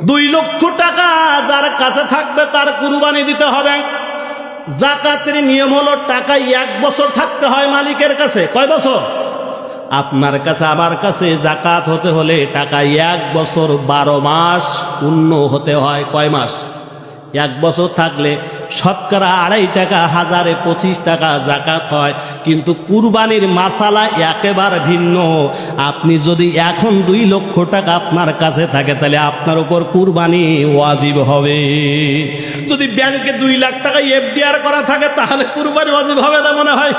2 লক্ষ টাকা যার কাছে থাকবে তার কুরবানি দিতে হবে। যাকাতের নিয়ম হলো টাকা 1 বছর থাকতে হয় মালিকের কাছে। কয় বছর? আপনার কাছে আমার কাছে যাকাত হতে হলে টাকা 1 বছর 12 মাস পূর্ণ হতে হয়। কয় মাস? 1 বছর থাকলে শতকরা 2.5 টাকা, 1025 টাকা যাকাত হয়। কিন্তু কুরবানির মাসালা একেবারে ভিন্ন। আপনি যদি এখন 2 লক্ষ টাকা আপনার কাছে থাকে তাহলে আপনার উপর কুরবানি ওয়াজিব হবে। যদি ব্যাংকে 2 লাখ টাকা এফডিআর করা থাকে তাহলে কুরবানি ওয়াজিব হবে না মনে হয়?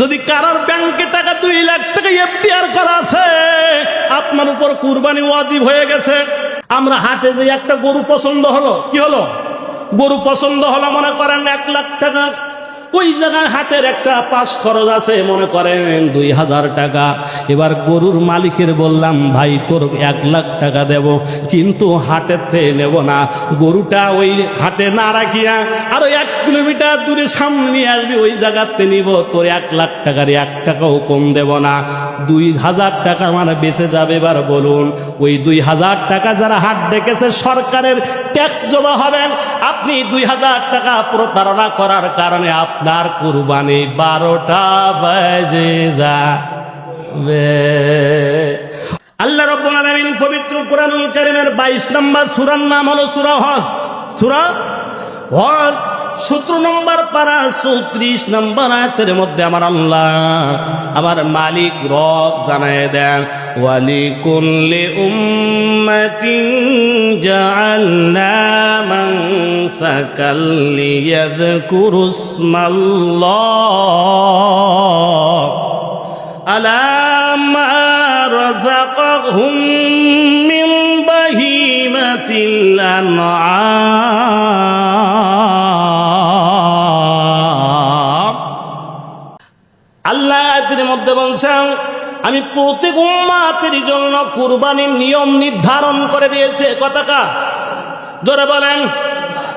যদি কারোর ব্যাংকে টাকা 2 লাখ টাকা এফডিআর করা আছে আপনার উপর কুরবানি ওয়াজিব হয়ে গেছে। আমরা হাটে যে একটা গরু পছন্দ হলো, কি হলো? গরু পছন্দ হলো মনে করেন 1 লাখ টাকা। ওই জায়গায় হাটের একটা পাস খরচ আছে মনে করেন 2000 টাকা। এবার গরুর মালিকের বললাম, ভাই তোর 1 লাখ টাকা দেব, কিন্তু হাটের থেকে নেব না। গরুটা ওই হাটে না রাখিয়া আরো 1 কিলোমিটার দূরে সামনে নিয়ে আসবি, ওই জায়গাতে নিব। তোর 1 লাখ টাকার 1 টাকাও কম দেব না। 2000 টাকা আমার বেঁচে যাবে। এবার বলুন, ওই 2000 টাকা যারা হাট ডেকেছে সরকারের ট্যাক্স জমা হবে। আপনি 2000 টাকা প্রতারণা করার কারণে আপনার কুরবানি 12টা বাজে যাবে। আল্লাহ রাব্বুল আলামিন পবিত্র কোরআনুল কারীমের 22 নম্বর সূরার নাম হলো সূরা হজ। সূরা হজ 17 নম্বর পারা 34 নম্বর আয়াতের মধ্যে আমার আল্লাহ, আমার মালিক রব জানায় দেন, ওয়ালিকুল্লি উম্মাতিন জাআলনা মানসাকাল লিয়াযকুরুসমাল্লাহ আলা মা রাযাকাহুম মিন বাহিমাতিল আনআম। আল্লাহ এর মধ্যে বলছেন, আমি প্রত্যেক উম্মাতের জন্য কুরবানির নিয়ম নির্ধারণ করে দিয়েছি। কথাটা জোরে বলেন।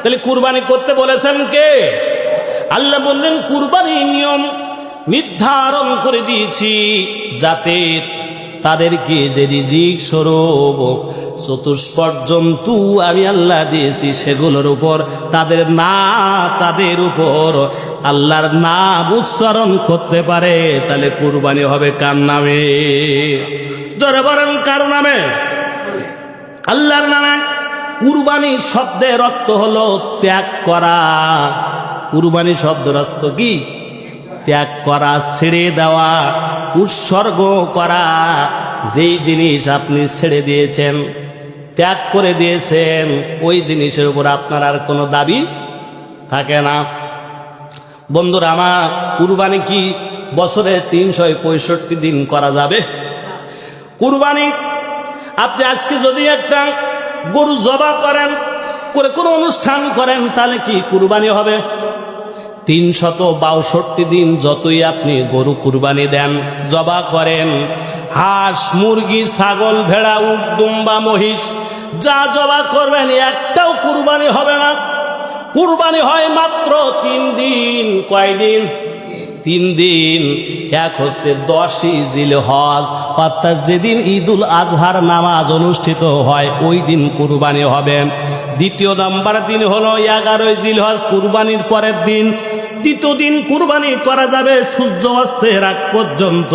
তাহলে কুরবানি করতে বলেছেন কে? আল্লাহ বললেন কুরবানির নিয়ম নির্ধারণ করে দিয়েছি যাতে তাদেরকে যে রিজিক স্বরূপ চতুষ্পদ জন্তু আমি আল্লাহ দিয়েছি সেগুলোর উপর তাদের উপর আল্লাহর নাম উচ্চারণ করতে পারে। তাহলে কুরবানি হবে কার নামে? ধরে বলেন কার নামে? আল্লাহর নামে। কুরবানি শব্দের অর্থ হলো ত্যাগ করা। কুরবানি শব্দের অর্থ কি? ত্যাগ করা, ছেড়ে দেওয়া, উৎসর্গ করা। যেই জিনিস আপনি ছেড়ে দিয়েছেন, ত্যাগ করে দিয়েছেন, ওই জিনিসের উপর আপনার আর কোনো দাবি থাকে না। বন্ধুরা আমার, কুরবানি কি বছরে 365 দিন করা যাবে? কুরবানি আপনি আজকে যদি একটা গরু জবা করেন, করে কোনো অনুষ্ঠান করেন, তাহলে কি কুরবানি হবে? 362 দিন যতই আপনি গরু কুরবানি দেন, জবা করেন, হাঁস, মুরগি, ছাগল, ভেড়া, উট, দুম্বা, মহিষ যা জবা করবেন একটাও কুরবানি হবে না। কুরবানি হয় মাত্র 3 দিন। কয়দিন? 3 দিন। এক হচ্ছে 10ই জিলহজ, অর্থাৎ যেদিন ঈদুল আজহার নামাজ অনুষ্ঠিত হয় ওই দিন কুরবানি হবে। দ্বিতীয় নাম্বার দিন হলো 11ই জিলহজ, কুরবানির পরের দিন। দ্বিতীয় দিন কুরবানি করা যাবে সূর্য অস্তের আগ পর্যন্ত,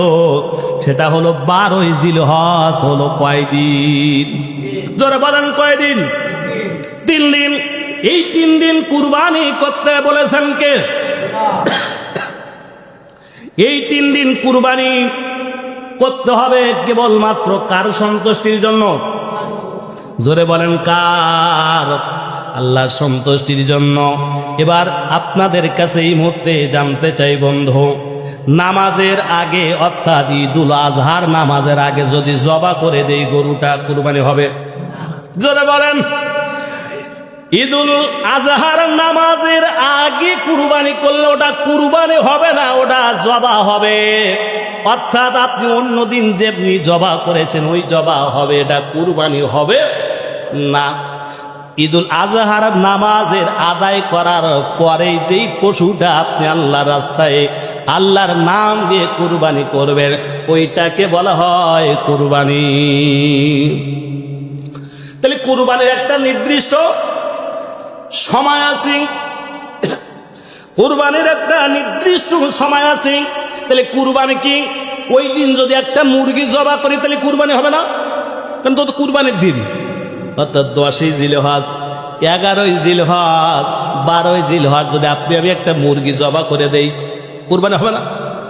সেটা হলো 12ই জিলহজ। হলো কয়দিন? জোরে বলেন কয়দিন? 3 দিন। এই 3 দিন কুরবানি করতে বলেছেন কে? এই 3 দিন কুরবানি করতে হবে কেবলমাত্র কার সন্তুষ্টির জন্য? জোরে বলেন কার? আল্লাহর সন্তুষ্টির জন্য। এবার আপনাদের কাছে এই মুহূর্তে জানতে চাই বন্ধু, নামাজের আগে অর্থাৎ ঈদুল আজহার নামাজের আগে যদি জবা করে দেই গরুটা কুরবানি হবে? জোরে বলেন। ঈদুল আজহার নামাজের আগে কুরবানি করলে ওটা কুরবানি হবে না, ওটা জবা হবে। অর্থাৎ আপনি অন্য দিন যেমনি জবা করেছেন ওই জবা হবে, এটা কুরবানি হবে না। ঈদুল আজহার নামাজের আদায় করার পরে যেই পশুটা আপনি আল্লাহর রাস্তায় আল্লাহর নাম দিয়ে কুরবানি করবেন ওইটাকে বলা হয় কুরবানি। তাহলে কুরবানির একটা নির্দিষ্ট সময় আছে, কুরবানির একটা নির্দিষ্ট সময় আছে। তাহলে কুরবানি কি ওই দিন যদি একটা মুরগি জবা করি তাহলে কুরবানি হবে না? কারণ তো কুরবানির দিন, অর্থাৎ 10ই জিলহজ, 11ই জিলহজ, 12ই জিলহজ যদি আপনি আমি একটা মুরগি জবা করে দেই, কুরবানি হবে না?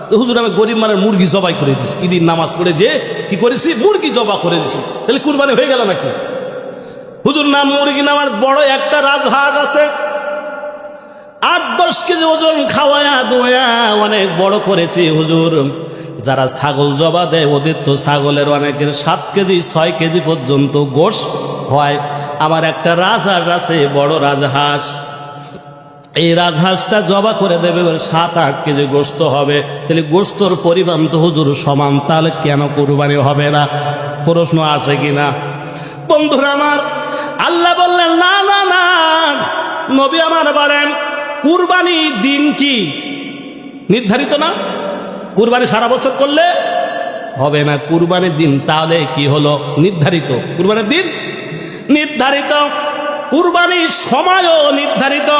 তো হুজুর আমি গরিব মানুষ মুরগি জবাই করে দিছি, ঈদের নামাজ পড়ে যে কি করেছি মুরগি জবা করে দিছি, তাহলে কুরবানি হয়ে গেল নাকি? হুজুর না, মুরগি না, আমার বড় একটা রাজহাঁস আছে, 8-10 কেজি ওজন, খাওয়ায়া দোয়া অনেক বড় করেছি হুজুর। যারা ছাগল জবা দেয় ওদের তো ছাগলের অনেকের 7 কেজি 6 কেজি পর্যন্ত গোশত হয়। আমার একটা রাজহাঁস আছে, বড় রাজহাঁস, এই রাজহাঁসটা জবা করে দেবে 7-8 কেজি গোশত হবে। তাহলে গোশতর পরিমাণ তো হুজুর সমান, তাহলে কেন কুরবানি হবে না? প্রশ্ন আসে কিনা বন্ধুরা আমার? আল্লাহ বললেন না না না, নবী আমার বলেন কুরবানি দিন কি নির্ধারিত না? কুরবানি সারা বছর করলে হবে না, কুরবানির দিন তাহলে কি হলো? নির্ধারিত। কুরবানির দিন নির্ধারিত, কুরবানির সময়ও নির্ধারিত।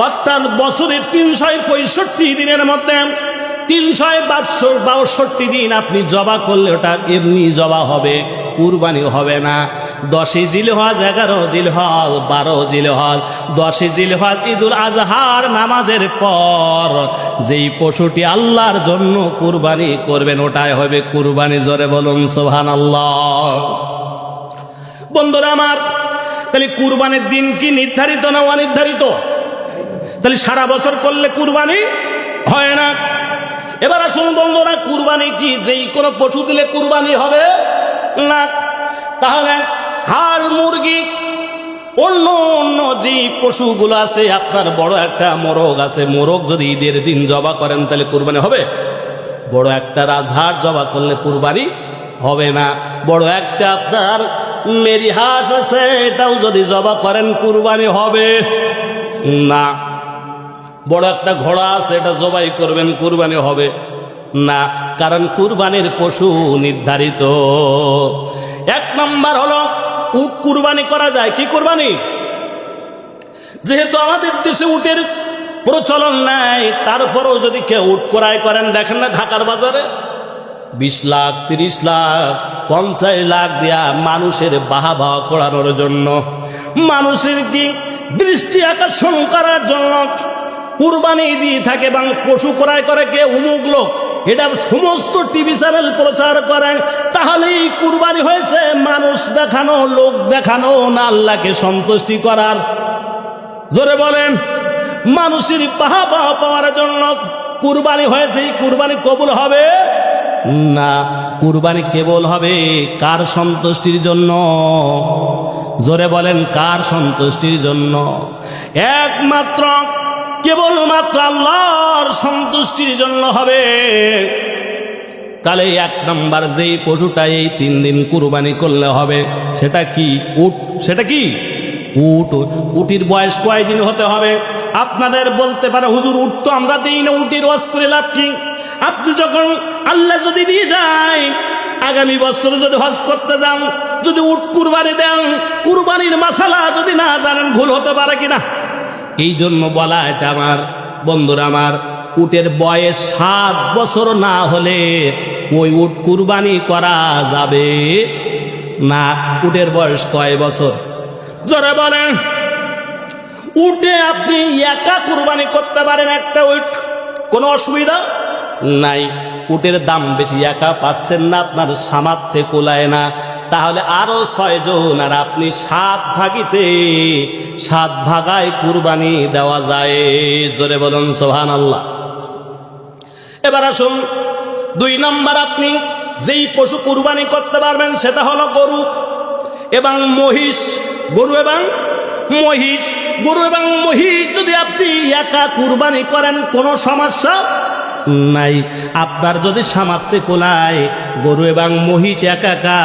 অর্থাৎ বছরে 365 দিনের মধ্যে 362 দিন আপনি জবা করলে ওটা এমনি জবা হবে, কুরবানি হবে না। 10ই জিলহজ, 11 জিলহজ, 12 জিলহজ, 10ই জিলহজ ঈদুল আজহার নামাজের পর যেই পশুটি আল্লাহর জন্য কুরবানি করবেন ওটাই হবে কুরবানি। জোরে বলুন সুবহানাল্লাহ। বন্ধুরা আমার, তাহলে কুরবানির দিন কি নির্ধারিত না অনির্ধারিত? তাহলে সারা বছর করলে কুরবানি হয় না। এবার আসুন বন্ধুরা, কুরবানি কি যেই কোনো পশু দিলে কুরবানি হবে না? তাহলে হাঁস, মুরগি, অন্য অন্য যে পশুগুলো আছে, আপনার বড় একটা মোরগ আছে, মোরগ যদি ঈদের দিন জবা করেন তাহলে কুরবানি হবে? বড় একটা রাজহাঁস জবা করলে কুরবানি হবে না। বড় একটা আপনার মেরি হাঁস আছে, এটাও যদি জবা করেন কুরবানি হবে না। বড় একটা ঘোড়া আছে, এটা জবাই করবেন কুরবানি হবে না, কারণ কুরবানির পশু নির্ধারিত। 1 নম্বর হলো উট কুরবানি করা যায়। কি কুরবানি? যেহেতু আমাদের দেশে উটের প্রচলন নাই, তারপরেও যদি কেউ উট ক্রয় করেন, দেখেন না ঢাকার বাজারে 20 লাখ, 30 লাখ, 50 লাখ দিয়া মানুষের বাহবা করানোর জন্য, মানুষের কি দৃষ্টি আকর্ষণ করার জন্য কুরবানি দিয়ে থাকে এবং পশু ক্রয় করে কে অমুক লোক, এটার সমস্ত টিভি চ্যানেল প্রচার করে। তাহলেই কুরবানি হয়েছে মানুষ দেখানো, লোক দেখানো না আল্লাহকে সন্তুষ্টি করার? জোরে বলেন। মানুষের বাহবা পাওয়ার জন্য কুরবানি হয়েছে, কুরবানি কবুল হবে না। কুরবানি কেবল হবে কার সন্তুষ্টির জন্য? জোরে বলেন, কার সন্তুষ্টির জন্য? একমাত্র কেবলমাত্র আল্লাহর সন্তুষ্টির জন্য হবে। তাহলে 1 নম্বর যেই পশুটা এই 3 দিন কুরবানি করলে হবে সেটা কি? উট। সেটা কি? উট। উটির বয়স কয়দিন হতে হবে? আপনাদের বলতে পারে হুজুর উট তো আমরা দিই না, উটির ওয়াজ করে লাভ কি? আপনি যখন আল্লাহ যদি নিয়ে যায়, আগামী বছর যদি হজ করতে যান, যদি উট কুরবানি দেন, কুরবানির মাসালা যদি না জানেন ভুল হতে পারে কিনা? এই জন্য বলা, এটা আমার বন্ধুরা আমার, উটের বয়স 7 বছর না হলে ওই উট কুরবানি করা যাবে না। উটের বয়স কয় বছর? জোরে বলেন। উটে আপনি একা কুরবানি করতে পারেন, একটা উট, কোনো অসুবিধা নাই। উটের দাম বেশি, একা পাচ্ছেন না, আপনার সামর্থ্যে কোলায় না, তাহলে আরো 6 জন আর আপনি 7 ভাগিতে 7 ভাগায় কুরবানি দেওয়া যায়। জোরে বলুন সুবহানাল্লাহ। এবার আসুন 2 নম্বর, আপনি যেই পশু কুরবানি করতে পারবেন সেটা হলো গরু এবং মহিষ। গরু এবং মহিষ, গরু এবং মহিষ যদি আপনি একা কুরবানি করেন কোনো সমস্যা নাই। আপনার যদি সামর্থ্যে কোলায়, গরু এবং মহিষ একা একা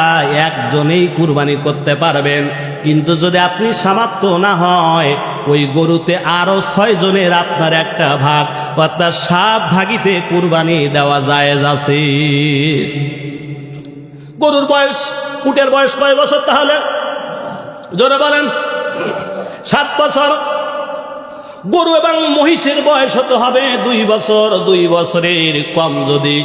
একজনেই কুরবানি করতে পারবেন। কিন্তু যদি আপনি সামর্থ্য না হয়, ওই গরুতে আরো 6 জনের আপনার একটা ভাগ, অর্থাৎ 7 ভাগিতে কুরবানি দেওয়া জায়েজ আছে। গরুর বয়স উটের বয়স কয় বছর তাহলে? জোরে বলেন। 7 বছর। গরু এবং মহিষের বয়স হতে হবে 2 বছর। 2 বছরের কম যদি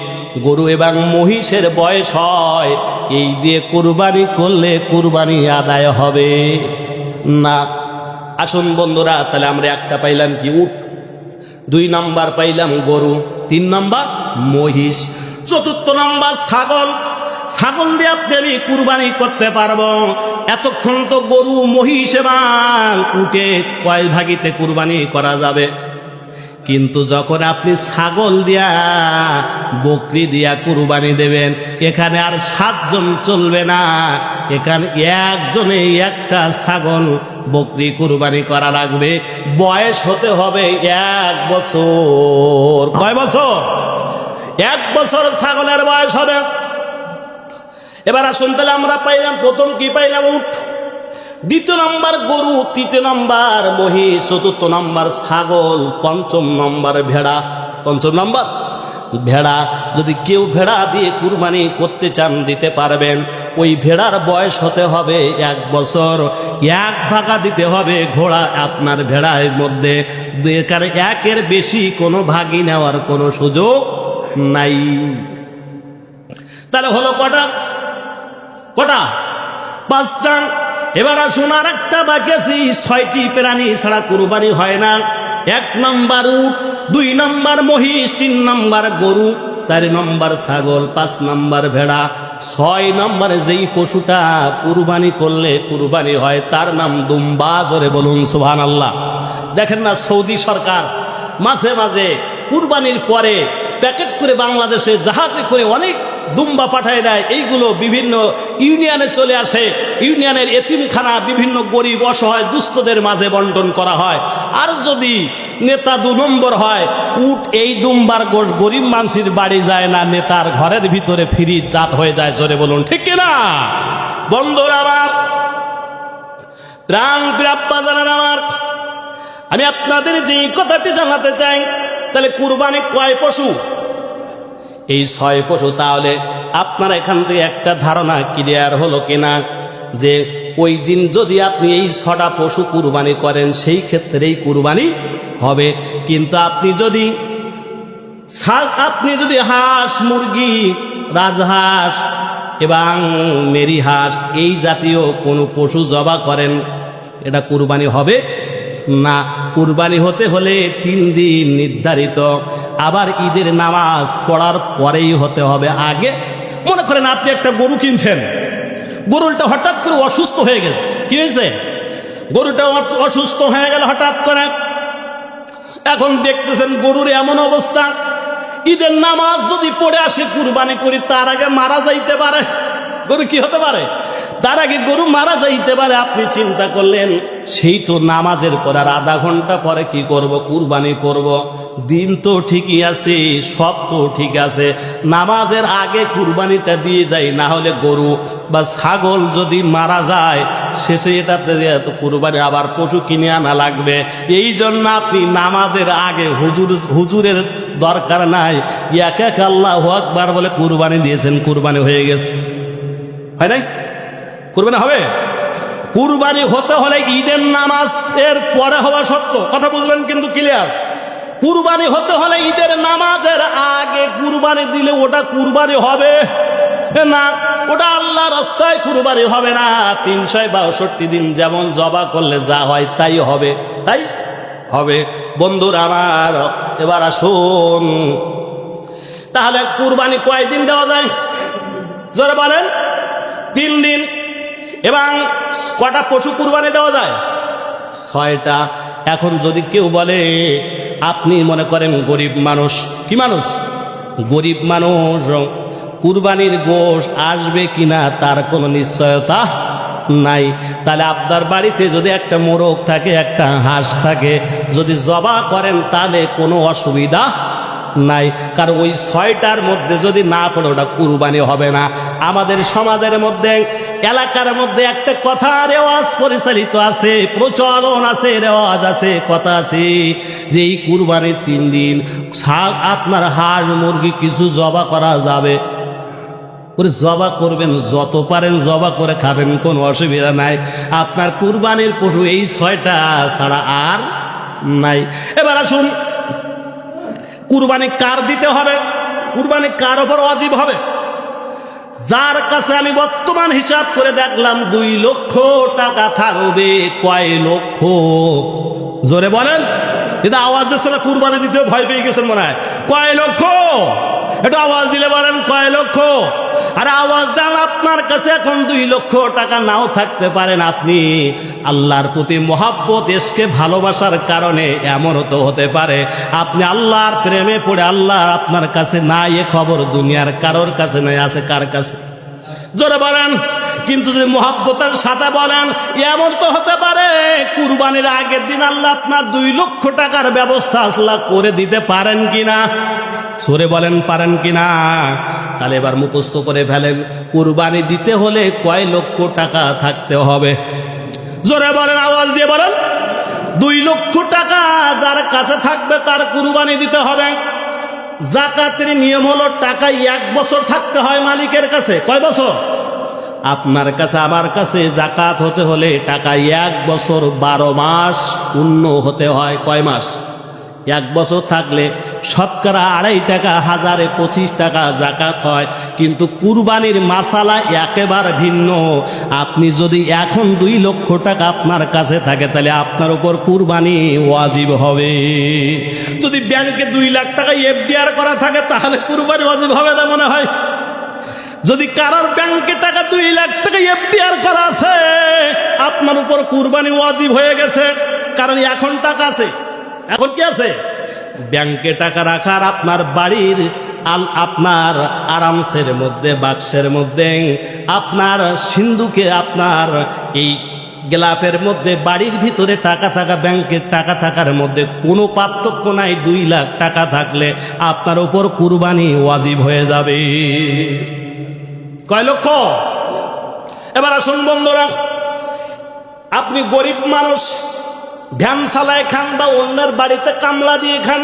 গরু এবং মহিষের বয়স হয়, এই দিয়ে কুরবানি করলে কুরবানি আদায় হবে না। আসুন বন্ধুরা, তাহলে আমরা একটা পাইলাম কি? উট। 2 নাম্বার পাইলাম গরু। 3 নাম্বার মহিষ। 4 নাম্বার ছাগল। ছাগল দিয়ে আপনি আমি কুরবানি করতে পারবো। এতক্ষণ তো গরু, মহিষ এবং উটে কয় ভাগিতে কুরবানি করা যাবে, কিন্তু যখন আপনি ছাগল দিয়া, বকরি দিয়া কুরবানি দেবেন, এখানে আর 7 জন চলবে না, এখানে একজনে একটা ছাগল বকরি কুরবানি করা লাগবে। বয়স হতে হবে 1 বছর। কয় বছর? 1 বছর ছাগলের বয়স হবে। এবার আসুন, তাহলে আমরা পাইলাম প্রথম কি পাইলাম? উট। 2 নম্বর গরু, 3 নম্বর মহিষ, 4 নম্বর ছাগল, 5 নম্বর ভেড়া। 5 নম্বর ভেড়া। যদি কেউ ভেড়া দিয়ে কুরবানি করতে চান, দিতে পারবেন। ওই ভেড়ার বয়স হতে হবে 1 বছর। 1 ভাগা দিতে হবে ঘোড়া আপনার ভেড়ার মধ্যে। 1-এর বেশি কোনো ভাগই নেওয়ার কোনো সুযোগ নাই। তাহলে হলো কটা? 5টা। এবার আসুন, আর একটা বাকি আছে। 6টি প্রাণী ছাড়া কুরবানি হয় না। 1 নম্বর উট, 2 নম্বর মহিষ, 3 নম্বর গরু, 4 নম্বর ছাগল, 5 নম্বর ভেড়া, 6 নম্বরে যেই পশুটা কুরবানি করলে কুরবানি হয় তার নাম দুম্বা। জোরে বলুন সুবহানাল্লাহ। দেখেন না, সৌদি সরকার মাঝে মাঝে কুরবানির পরে প্যাকেট করে বাংলাদেশে জাহাজে করে অনেক দুম্বা পাঠায় দেয়। এইগুলো বিভিন্ন ইউনিয়নে চলে আসে। ইউনিয়নের এতিমখানা, বিভিন্ন গরিব অসহায় দুস্থদের মাঝে বন্টন করা হয়। আর যদি নেতা 2 নম্বর হয়, উট এই দুম্বার গোশ গরিব মানুষের বাড়ি যায় না, নেতার ঘরের ভিতরে ফ্রি জাত হয়ে যায়। জোরে বলুন ঠিক কিনা? বন্ধুরা আমার, প্রাণ প্রিয়াপ্পা জানান আমার, আমি আপনাদের যে কথাটি জানাতে চাই, তাহলে কুরবানি কয় পশু? এই 6 পশু। তাহলে আপনার এখান থেকে একটা ধারণা ক্লিয়ার হলো কিনা, যে ওই দিন যদি আপনি এই 6টা পশু কুরবানি করেন, সেই ক্ষেত্রেই কুরবানি হবে। কিন্তু আপনি যদি হাঁস, মুরগি, রাজহাঁস এবং মেরি হাঁস এই জাতীয় কোনো পশু জবা করেন, এটা কুরবানি হবে না। কুরবানি হতে হলে 3 দিন নির্ধারিত, আবার ঈদের নামাজ পড়ার পরেই হতে হবে। আগে মনে করেন আপনি একটা গরু কিনছেন, গরুটা হঠাৎ করে অসুস্থ হয়ে গেছে। কি হয়েছে? গরুটা অসুস্থ হয়ে গেল হঠাৎ করে। এখন দেখতেছেন গরুর এমন অবস্থা, ঈদের নামাজ যদি পড়ে আসে কুরবানি করি, তার আগে মারা যাইতে পারে। গরু কি হতে পারে? তার আগে গরু মারা যাইতে পারে। আপনি চিন্তা করলেন, সেই তো নামাজের পর আর আধা ঘন্টা পরে কি করব? কুরবানি করব। দিন তো ঠিকই আছে, সব তো ঠিক আছে, নামাজের আগে কুরবানিটা দিয়ে যাই, না হলে গরু বা ছাগল যদি মারা যায়, শেষে এটাতে তো কুরবানি আবার পশু কিনে আনা লাগবে। এই জন্য আপনি নামাজের আগে হুজুরের দরকার নাই, এক আল্লাহু আকবার বলে কুরবানি দিয়েছেন, কুরবানি হয়ে গেছে। হয় নাই? কুরবানি হবে। কুরবানি হতে হলে ঈদের নামাজ এর পরে হওয়া সত্য। কথা বুঝবেন কিন্তু ক্লিয়ার? কুরবানি হতে হলে ঈদের নামাজের আগে কুরবানি দিলে ওটা কুরবানি হবে না, ওটা আল্লাহ রাস্তায় কুরবানি হবে না। 362 দিন যেমন জবা করলে যা হয় তাই হবে, তাই হবে। বন্ধুরা আমার, এবার আসুন, তাহলে কুরবানি কয়দিন দেওয়া যায়? জোরে বলেন। 3 দিন। এবং কটা পশু কুরবানি দেওয়া যায়? 6টা। এখন যদি কেউ বলে, আপনি মনে করেন গরিব মানুষ, কি মানুষ? গরিব মানুষ, কুরবানির গোশ আসবে কিনা তার কোনো নিশ্চয়তা নাই। তাহলে আপনার বাড়িতে যদি একটা মোরগ থাকে, একটা হাঁস থাকে, যদি জবা করেন তাহলে কোনো অসুবিধা নাই, কারণ ওই 6টার মধ্যে যদি না পড়ে ওটা কুরবানি হবে না। আমাদের সমাজের মধ্যে, এলাকার মধ্যে একটা কথা রেওয়াজ পরিচালিত আছে, প্রচলন আছে, রেওয়াজ আছে, কথা আছে যে এই কুরবানির 3 দিন আপনার হাঁস মুরগি কিছু জবা করা যাবে। ওরে জবা করবেন, যত পারেন জবা করে খাবেন, কোনো অসুবিধা নাই। আপনার কুরবানির পশু এই 6টা ছাড়া আর নাই। এবার আসুন, কুরবানি কার দিতে হবে? কুরবানি কার ওপর ওয়াজিব হবে? যার কাছে আমি বর্তমান হিসাব করে দেখলাম 2 লক্ষ টাকা থাকবে। কয় লক্ষ? জোরে বলেন। কিন্তু আওয়াজ দিচ্ছে না, কুরবানি দিতে ভয় পেয়ে গেছেন মনে হয়। কয় লক্ষ? একটু আওয়াজ দিলে বলেন কয় লক্ষ। আর আওয়াজ দেন, আপনার কাছে এখন 2 লক্ষ টাকা নাও থাকতে পারেন। আপনি আল্লাহর প্রতি মহাব্বত, এসকে ভালোবাসার কারণে এমনও তো হতে পারে আপনি আল্লাহর প্রেমে পড়ে আল্লাহ আপনার কাছে নাই, এ খবর দুনিয়ার কারোর কাছে নাই। আছে কার কাছে? জোরে বলেন। কিন্তু যে মহাব্বতের সাথে বলেন, এমন তো হতে পারে কুরবানির আগের দিন আল্লাহ আপনার 2 লক্ষ টাকার ব্যবস্থা আল্লাহ করে দিতে পারেন কিনা? সরে বলেন পারেন কিনা? তাহলে এবার মুখস্থ করে ফেলেন, কুরবানি দিতে হলে কয় লক্ষ টাকা থাকতে হবে? জোরে বলেন, আওয়াজ দিয়ে বলেন। 2 লক্ষ টাকা যার কাছে থাকবে তার কুরবানি দিতে হবে। যাকাতের নিয়ম হলো টাকা 1 বছর থাকতে হয় মালিকের কাছে। কয় বছর? আপনার কাছে আমার কাছে যাকাত হতে হলে টাকা 1 বছর 12 মাস পূর্ণ হতে হয়। কয় মাস? 1 বছর থাকলে শতকরা 2.5 টাকা, 1025 টাকা যাকাত হয়। কিন্তু কুরবানির মাসালা একেবারে ভিন্ন। আপনি যদি এখন 2 লক্ষ টাকা আপনার কাছে থাকে, তাহলে আপনার উপর কুরবানি ওয়াজিব হবে। যদি ব্যাংকে 2 লাখ টাকা এফডিআর করা থাকে, তাহলে কুরবানি ওয়াজিব হবে না মনে হয়। যদি কারোর ব্যাংকে টাকা 2 লাখ টাকা এফডিআর করা আছে, আপনার উপর কুরবানি ওয়াজিব হয়ে গেছে। কারণ এখন টাকা আছে। এখন কি আছে? ব্যাংকে টাকা রাখার আপনার বাড়ির আপনার আরামসের মধ্যে, বাক্সের মধ্যে, আপনার সিন্ধুকে, আপনার এই গ্লাফের মধ্যে, বাড়ির ভিতরে টাকা থাকা, ব্যাংকের টাকা থাকার মধ্যে কোনো পার্থক্য নাই। 2 লাখ টাকা থাকলে আপনার উপর কুরবানি ওয়াজিব হয়ে যাবে। কয় লক্ষ? এবার আসুন বন্ধুরা, আপনি গরিব মানুষ, ভ্যান চালায় খান বা অন্যের বাড়িতে কামলা দিয়ে খান,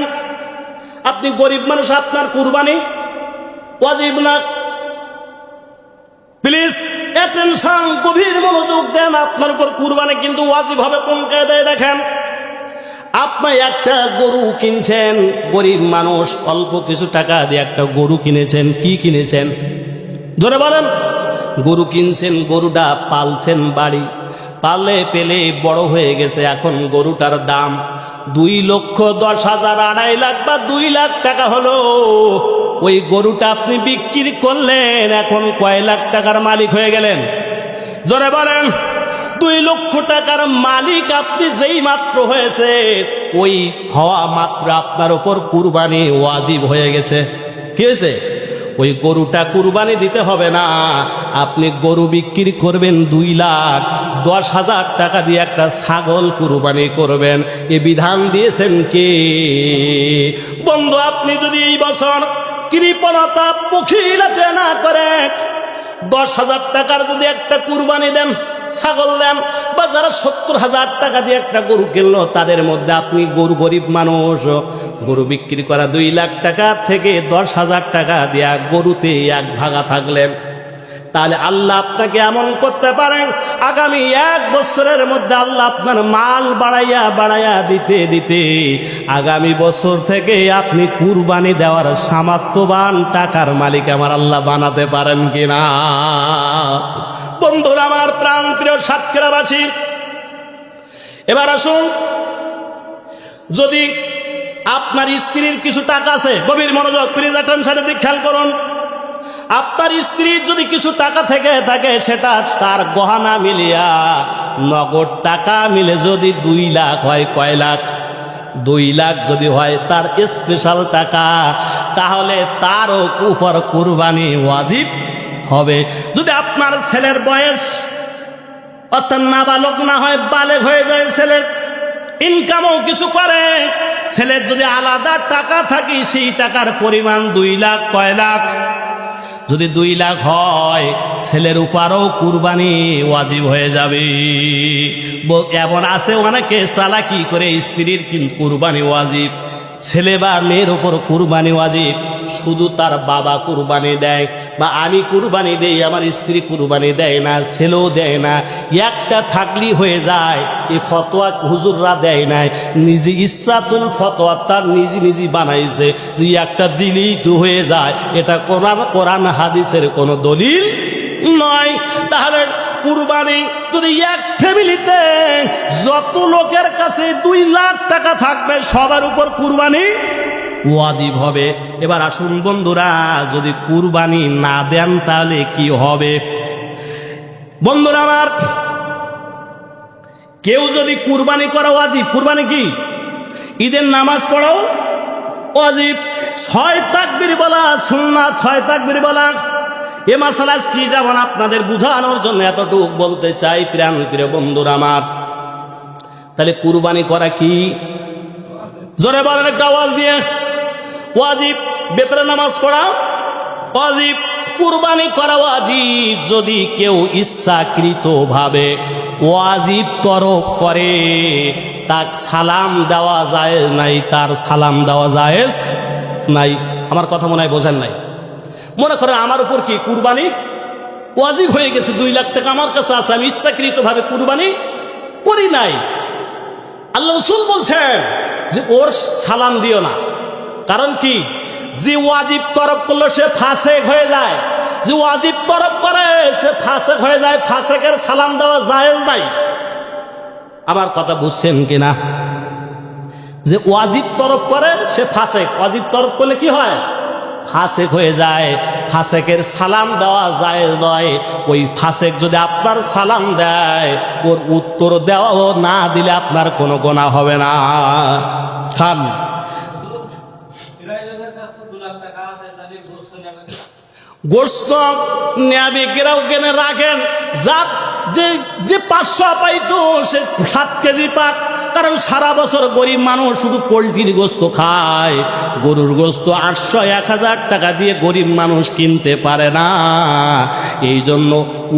আপনি গরিব মানুষ, আপনার কুরবানি ওয়াজিব না। প্লিজ অ্যাটেনশন, গভীর মনোযোগ দেন। আপনার উপর কুরবানি কিন্তু ওয়াজিব হবে কোন কায়দায় দেখেন। আপনি একটা গরু কিনছেন, গরিব মানুষ, অল্প কিছু টাকা দিয়ে একটা গরু কিনেছেন। কি কিনেছেন? ধরে বলেন। গরু কিনছেন, গরুটা পালছেন, বাড়ি পালে পেলে বড় হয়ে গেছে। এখন গরুটার দাম 2,10,000, 2.5 লাখ বা 2 লাখ টাকা হলো। ওই গরুটা আপনি বিক্রি করলেন, এখন কয় লাখ টাকার মালিক হয়ে গেলেন? জোরে বলেন। 2 লক্ষ টাকার মালিক আপনি যেই মাত্র হয়েছে, ওই হওয়া মাত্র আপনার উপর কুরবানি ওয়াজিব হয়ে গেছে। কি হয়েছে? ওই গরুটা কুরবানি দিতে হবে না। আপনি গরু বিক্রি করবেন 2,10,000 টাকা দিয়ে একটা ছাগল কুরবানি করবেন। এ বিধান দিয়েছেন কে? বন্ধু, আপনি যদি এই বছর কৃপণতা পখিলাতে না করে 10,000 টাকার যদি একটা কুরবানি দেন, ছাগল দেন, বা যারা 70,000 টাকা দিয়ে একটা গরু কিনলো, তাদের মধ্যে আপনি গরিব মানুষ, গরু বিক্রি করা 2 লাখ টাকা থেকে 10,000 টাকা দিয়া গরুতে 1 ভাগা থাকলেন, তাহলে আল্লাহ আপনাকে এমন করতে পারেন, আগামী 1 বছরের মধ্যে আল্লাহ আপনার মাল বাড়াইয়া দিতে দিতে আগামী বছর থেকে আপনি কুরবানি দেওয়ার সামর্থ্যবান টাকার মালিক আমার আল্লাহ বানাতে পারেন কিনা? বন্ধুরা আমার, প্রাণ প্রিয় সাতক্ষীরাবাসী, এবার আসুন, যদি আপনার স্ত্রীর কিছু টাকা আছে, গভীর মনোযোগ, প্লিজ অ্যাটেনশনের দিক খেয়াল করুন। আপনার স্ত্রীর যদি কিছু টাকা থেকে থাকে, সেটা তার গহনা মিলিয়া নগদ টাকা মিলে যদি 2 লাখ হয়, কয় লাখ? 2 লাখ যদি হয় তার স্পেশাল টাকা, তাহলে তার উপর কুরবানি ওয়াজিব হবে। যদি আপনার ছেলের বয়স অর্থাৎ নাবালক না হয়, বালেগ হয়ে যায়, ছেলের ইনকামও কিছু করে, ছেলের যদি আলাদা টাকা থাকে, সেই টাকার পরিমাণ 2 লাখ, কয় লাখ? যদি 2 লাখ হয়, ছেলের উপরও কুরবানি ওয়াজিব হয়ে যাবে। এমন আছে অনেকে চালাকি করে স্ত্রীর কিন্তু কুরবানি ওয়াজিব, ছেলে বা মেয়ের ওপর কুরবানি ওয়াজিব, শুধু তার বাবা কুরবানি দেয় বা আমি কুরবানি দেই, আমার স্ত্রী কুরবানি দেয় না, ছেলেও দেয় না, একটা থাকলেই হয়ে যায়। এই ফতোয়া হুজুররা দেয় নাই, নিজে ইচ্ছাতুল ফতোয়া তার নিজে বানাইছে যে একটা দিলেই তো হয়ে যায়। এটা কোরআন হাদিসের কোনো দলিল নয়। তাহলে কুরবানি যদি এক ফ্যামিলিতে যত লোকের কাছে 2 লাখ টাকা থাকবে সবার উপর কুরবানি ওয়াজিব হবে। এবার আসুন বন্ধুরা, যদি কুরবানি না দেন তাহলে কি হবে? বন্ধুরা আমার, কেউ যদি কুরবানি করা ওয়াজিব, কুরবানি কি? ঈদের নামাজ পড়াও ওয়াজিব, 6 তাকবীর বলা সুন্নাত, 6 তাকবীর বলা। এ মাসালা কি যেমন আপনাদের বুঝানোর জন্য এতটুকু বলতে চাই প্রিয় বন্ধুরা আমার। তাহলে কুরবানি করা কি? জোরে বলেন একটা আওয়াজ দিয়ে। ওয়াজিব। বেতরে নামাজ পড়া ওয়াজিব, কুরবানি করা ওয়াজিব। যদি কেউ ইচ্ছাকৃতভাবে ওয়াজিব তরক করে, তার সালাম দেওয়া জায়েজ নাই, তার সালাম দেওয়া জায়েজ নাই। আমার কথা মনে হয় বোঝেন নাই। মনে করেন আমার উপর কি কুরবানি ওয়াজিব হয়ে গেছে, 2 লাখ টাকা আমার কাছে আছে, আমি ইচ্ছাকৃতভাবে কুরবানি করি নাই। আল্লাহ রাসূল বলছেন যে ওর সালাম দিও না। কারণ কি? যে ওয়াজিব তরক করলো সে ফাসেক হয়ে যায়, যে ওয়াজিব তরক করে সে ফাসেক হয়ে যায়, ফাসেকের সালাম দেওয়া জায়েজ নাই। আমার কথা বুঝছেন কিনা? যে ওয়াজিব তরক করে সে ফাসেক, ওয়াজিব তরক করলে কি হয়? ফাসেক হয়ে যায়। ফাসেকের সালাম দেওয়া জায়েজ নয়। ওই ফাসেক যদি আপনার সালাম দেয়, ওর উত্তর দেওয়াও না দিলে আপনার কোনো গুনাহ হবে না। খান গোস্ত নেবে কেরাও কেনে রাখেন, যার যে 500 পাইতো সে 7 কেজি পাক। কারণ সারা বছর গরিব মানুষ শুধু পোলট্রির গোস্ত খায়, গরুর গোস্ত 800-1000 টাকা দিয়ে গরিব মানুষ কিনতে পারে না। এই জন্য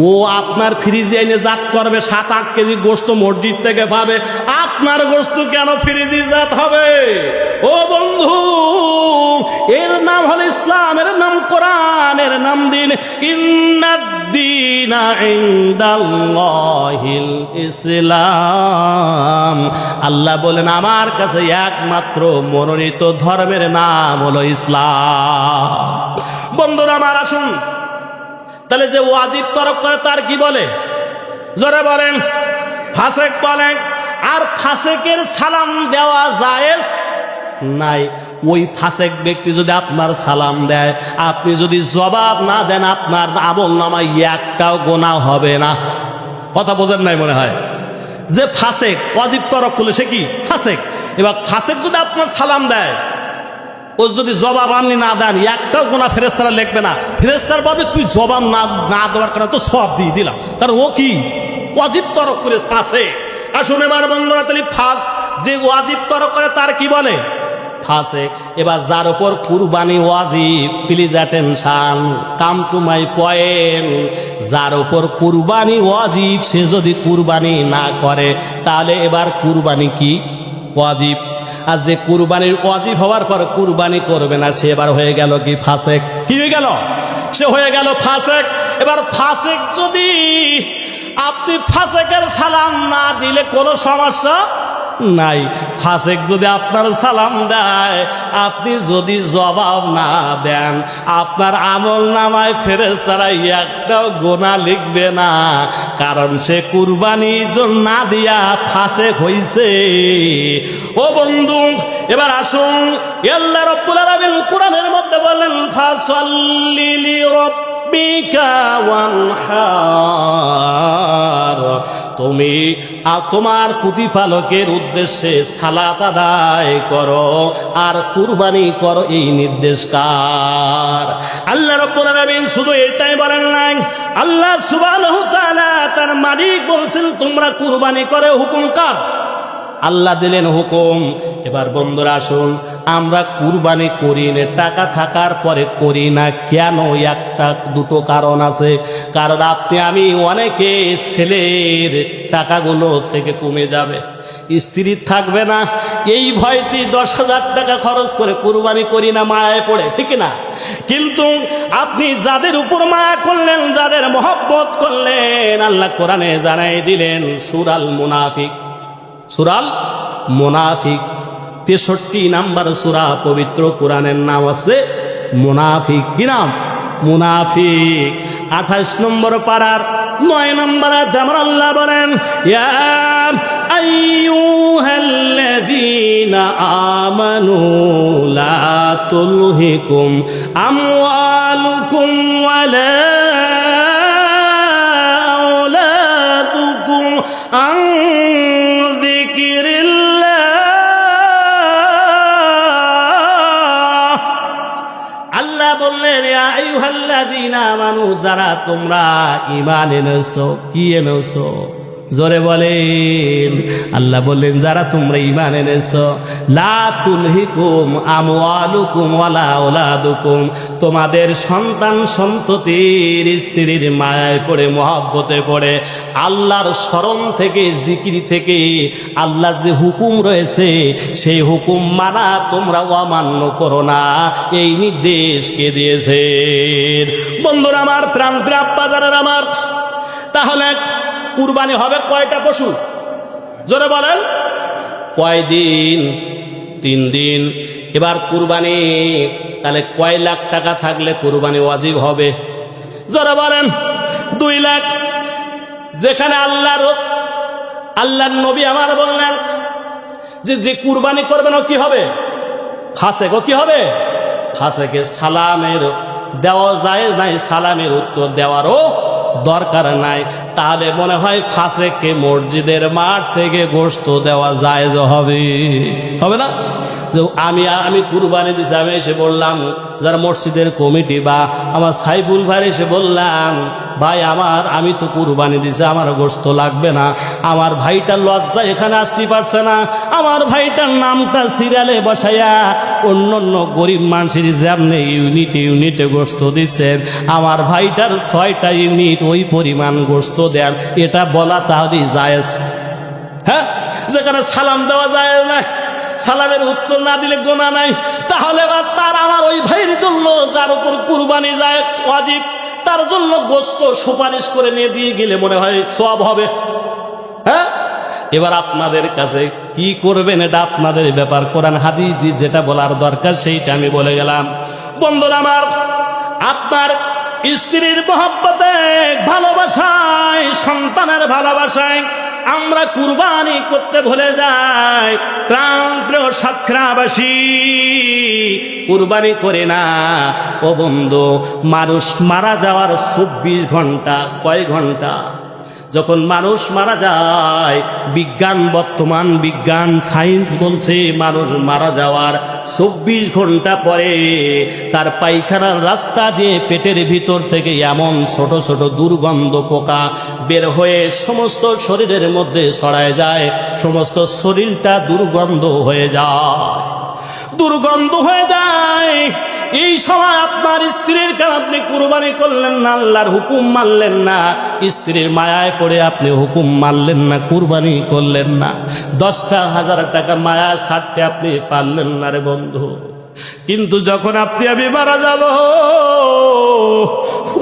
ও আপনার ফ্রিজে এনে জাত করবে, 7-8 কেজি গোস্ত মসজিদ থেকে পাবে। আপনার গোস্ত কেন ফ্রিজে জাত হবে? ও বন্ধু, এর নাম হল ইসলাম, এর নাম কোরআন, এর নাম দিন। ইন্নাদ-দীনা ইনদাল্লাহিল ইসলাম। আল্লাহ বলেন আমার কাছে একমাত্র মনোনীত ধর্মের নাম হলো ইসলাম। বন্ধুরা আমার, আসুন তাহলে যে ওয়াজিব তরক করে তার কি বলে? জোরে বলেন। ফাসেক বলেন। আর ফাসেকের সালাম দেওয়া জায়েজ নাই। ওই ফাসেক ব্যক্তি যদি আপনার সালাম দেয়, আপনি যদি জবাব না দেন, আপনার আমল নামায় একটাও গুনাহ হবে না। কথা বোঝেন নাই মনে হয়। যে ফাসেক ওয়াজিব তরক করলে সে কি? ফাসেক। এবার ফাসেক যদি আপনার সালাম দেয়, ও যদি জবাব আপনি না দেন, একটাও গুনাহ ফেরেশতারা লিখবে না। ফেরেশতার ভাবে তুই জবাব না দেওয়ার কারণে তো সওয়াব দিয়ে দিলাম, কারণ ও কি ওয়াজিব তরক করে ফাসেক। আসুন এবার বন্ধুরা, তাহলে যে ওয়াজিব তরক করে তার কি বলে? ফাসেক। এবার যার উপর কুরবানি ওয়াজিব, please attention, come to my point. যার উপর কুরবানি ওয়াজিব সে যদি কুরবানি না করে, তাহলে এবার কুরবানি কি? ওয়াজিব। আর যে কুরবানির ওয়াজিব হওয়ার পর কুরবানি করবে না, সে এবার হয়ে গেল কি? ফাসেক। কি হয়ে গেল? সে হয়ে গেল ফাসেক। এবার ফাসেক যদি আপনি ফাসেকের সালাম না দিলে কোনো সমস্যা নাই। ফাসেক যদি আপনার সালাম দেয়, আপনি যদি জবাব না দেন, আপনার আমল নামায় ফেরেশতারা একটাও গুনাহ লিখবে না, কারণ সে কুরবানি না দিয়া ফাসেক হইছে। ও বন্ধু, এবার আসুন, আল্লাহ রাব্বুল আলামিন কোরআনের মধ্যে বলেন, ফাসাল্লি লিরাব্বিকা ওয়ানহার। তুমি তোমার প্রতিপালকের উদ্দেশ্যে সালাত আদায় করো আর কুরবানি করো, এই নির্দেশ কার? আল্লাহ রাব্বুল আলামিন শুধু এটাই বলেন নাই, আল্লাহ সুবহানাহু ওয়া তাআলা তার মালিক বলছেন তোমরা কুরবানি করে। হুকুম কার? আল্লাহ দিলেন হুকুম। এবার বন্ধুরা আসুন, আমরা কুরবানি করি না, টাকা থাকার পরে করি না কেন? একটা দুটো কারণ আছে। কারণ আপনি আমি অনেকে ছেলের টাকাগুলো থেকে কমে যাবে, স্ত্রী থাকবে না, এই ভয়তেই 10,000 টাকা খরচ করে কুরবানি করি না, মায়ায় পড়ে, ঠিক না? কিন্তু আপনি যাদের উপর মায়া করলেন, যাদের মহব্বত করলেন, আল্লাহ কোরআনে জানাই দিলেন সূরাল মুনাফিক, সূরাল মুনাফিক 63 নাম্বার সূরা পবিত্র কোরআনের নাম আছে মুনাফিক। কি নাম? মুনাফিক। 28 নম্বর পারার 9 নম্বর আয়াতে আমার আল্লাহ বলেন, ইয়া আইয়ুহাল্লাযীনা আমানু লা তুলহিকুম আমওয়ালুকুম ওয়ালা আওলাদুকুম আন যিকরিল্লাহ। আল্লাহ বললেন, ইয়া আইয়ুহাল্লাযীনা আমানু, যারা তোমরা ঈমান এনেছো। কি এনেছো? জোরে বলেন। আল্লাহ বললেন, যারা তোমরা ঈমান এনেছো, লা তুলহিকুম আমওয়ালুকুম ওয়ালা আওলাদুকুম, তোমাদের সন্তান সন্ততির স্ত্রীর মায়ায় পড়ে, মহব্বতে পড়ে, আল্লাহর স্মরণ থেকে, জিকির থেকে, আল্লাহর যে হুকুম রয়েছে সেই হুকুম মানা তোমরা অমান্য করো না, এই নির্দেশ কে দিয়েছেন? বন্ধুরা আমার, প্রাণ প্রিয় বাজারের আমার, তাহলে কুরবানি হবে কয়টা পশু? জোরে বলেন। কয়দিন? 3 দিন। এবার কুরবানি তাহলে কয় লাখ টাকা থাকলে কুরবানি ওয়াজিব হবে? জোরে বলেন। 2 লাখ। যেখানে আল্লাহর নবী আমার বললেন যে কুরবানি করবেন ও কি হবে? ফাসেক। ও কি হবে? ফাসেকে সালামের দেওয়া যায় নাই, সালামের উত্তর দেওয়ারও দরকার নাই। তাহলে মনে হয় ফাসেককে মসজিদের মাঠ থেকে গোশত দেওয়া জায়েজ হবে, হবে না? যে আমি কুরবানি দিছি, আমি এসে বললাম, যারা মসজিদের কমিটি বা আমার সাইফুল ভাই এসে বললাম, ভাই আমি তো কুরবানি দিছি, আমার গোশত লাগবে না। আমার ভাইটার লজ্জা এখানে আসতে পারছে না, আমার ভাইটার নামটা সিরিয়ালে বসাইয়া অন্য গরিব মানুষের যেমনি ইউনিটে গোশত দিচ্ছেন, আমার ভাইটার 6টা ইউনিট ওই পরিমাণ গোশত দেন, এটা বলা তাহলে জায়েজ? হ্যাঁ, যেখানে সালাম দেওয়া যায় না, সালামের উত্তর না দিলে গোনা নাই, তাহলে তার আমার ওই ভাইয়ের জন্য যার উপর কুরবানি যায় ওয়াজিব, তার জন্য গোশত সুপারিশ করে নিয়ে দিয়ে গেলে মনে হয় সওয়াব হবে। হ্যাঁ, এবার আপনাদের কাছে কি করবেন এটা আপনাদের ব্যাপার। কোরআন হাদিস দিয়ে যেটা বলার দরকার সেইটা আমি বলে গেলাম। বন্ধুরা আমার, আপনার স্ত্রীর মহব্বতে, ভালোবাসায়, সন্তানের ভালোবাসায় আমরা কুরবানি করতে ভুলে যাই। প্রাণ প্রিয় সাতক্ষীরাবাসী, কুরবানি করে না। ও বন্ধু, মানুষ মারা যাওয়ার 24 ঘন্টা, কয় ঘন্টা? যখন মানুষ মারা যায়, বর্তমান বিজ্ঞান সায়েন্স বলছে মানুষ মারা যাওয়ার 24 ঘন্টা পরে তার পায়খানার রাস্তা দিয়ে পেটের ভিতর থেকে এমন ছোট ছোট দুর্গন্ধ পোকা বের হয়ে সমস্ত শরীরের মধ্যে ছড়ায় যায়, সমস্ত শরীরটা দুর্গন্ধ হয়ে যায়, দুর্গন্ধ হয়ে যায়। এই সময় আপনার স্ত্রীর কারণে আপনি কুরবানি করলেন না, আল্লাহর হুকুম মানলেন না, স্ত্রীর মায়ায় পড়ে আপনি হুকুম মানলেন না, কুরবানি করলেন না, 10,000 টাকা মায়া ছাড়তে আপনি পারলেন না রে বন্ধু। কিন্তু যখন আমি মারা যাব,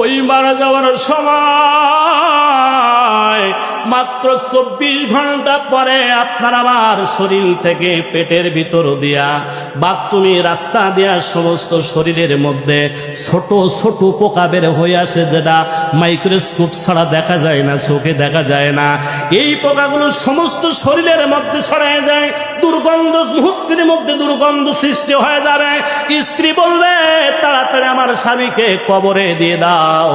ওই মারা যাওয়ার সময় মাত্র 24 ঘন্টা পরে আপনার আমার শরীর থেকে, পেটের ভিতর দিয়া, বাথরুমে রাস্তা দিয়া সমস্ত শরীরের মধ্যে ছোট ছোট পোকা বের হয়ে আসে, যেটা মাইক্রোস্কোপ ছাড়া দেখা যায় না, চোখে দেখা যায় না। এই পোকাগুলো সমস্ত শরীরের মধ্যে ছড়ায় যায়, দুর্গন্ধ, মুহূর্তের মধ্যে দুর্গন্ধ সৃষ্টি হয়ে যাবে। স্ত্রী বলবে, তাড়াতাড়ি আমার স্বামীকে কবরে দিয়ে দাও,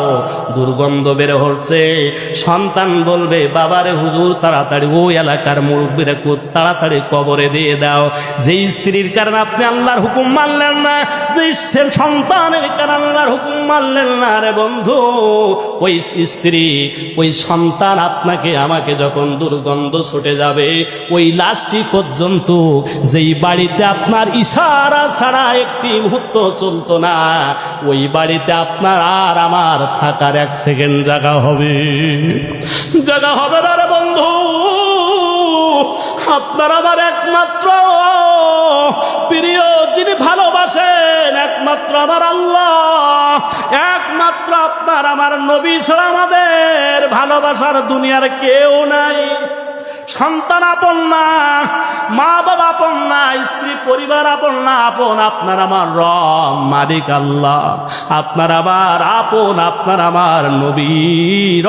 দুর্গন্ধ বের হচ্ছে। সন্তান বলবে, বাবারে হুজুর তাড়াতাড়ি ওই এলাকার মুরব্বীরা তাড়াতাড়ি কবরে দিয়ে দাও। যে স্ত্রীর কারণে আপনি আল্লাহর হুকুম মানলেন না, যে সন্তানের কারণে আল্লাহর হুকুম মানলেন না রে বন্ধু, ওই স্ত্রী, ওই সন্তান আপনাকে আমাকে যখন দুর্গন্ধ ছুটে যাবে, ওই লাশটি পর্যন্ত, যেই বাড়িতে আপনার ইশারা ছাড়া একটি মুহূর্ত চলতো না, ওই বাড়িতে আপনার আর আমার থাকার 1 সেকেন্ড জায়গা হবে না রে বন্ধু। আপনার একমাত্র প্রিয় যিনি ভালোবাসেন একমাত্র আমার আল্লাহ, একমাত্র আপনার আমার নবী ছাড়া আমাদের ভালোবাসার দুনিয়ার কেউ নাই। সন্তান আপন না, মা বাবা আপন না, স্ত্রী পরিবার আপন না, আপন আপনার আমার রব মালিক আল্লাহ, আপনার আমার আপন আপনার আমার নবী,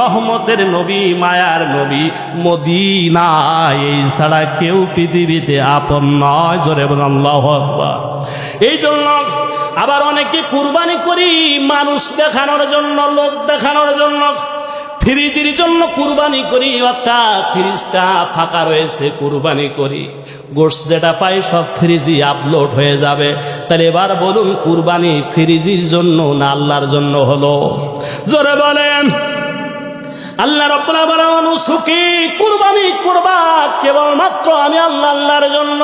রহমতের নবী, মায়ার নবী মদিনা, এই ছাড়া কেউ পৃথিবীতে আপন নয়। জোরে বলুন আল্লাহু আকবার। এই জন্য আবার অনেকে কুরবানি করি মানুষ দেখানোর জন্য, লোক দেখানোর জন্য, ফ্রিজের জন্য কুরবানি করি, অর্থাৎ ফ্রিজটা ফাঁকা রয়েছে কুরবানি করি, গোশত যেটা পাই সব ফ্রিজে আপলোড হয়ে যাবে। তাহলে এবার বলুন কুরবানি ফ্রিজের জন্য না আল্লাহর জন্য হলো? জোরে বলেন। আল্লাহ রাব্বুল আলামিন সুখী কুরবানি করবা কেবলমাত্র আমি আল্লাহ, আল্লাহর জন্য।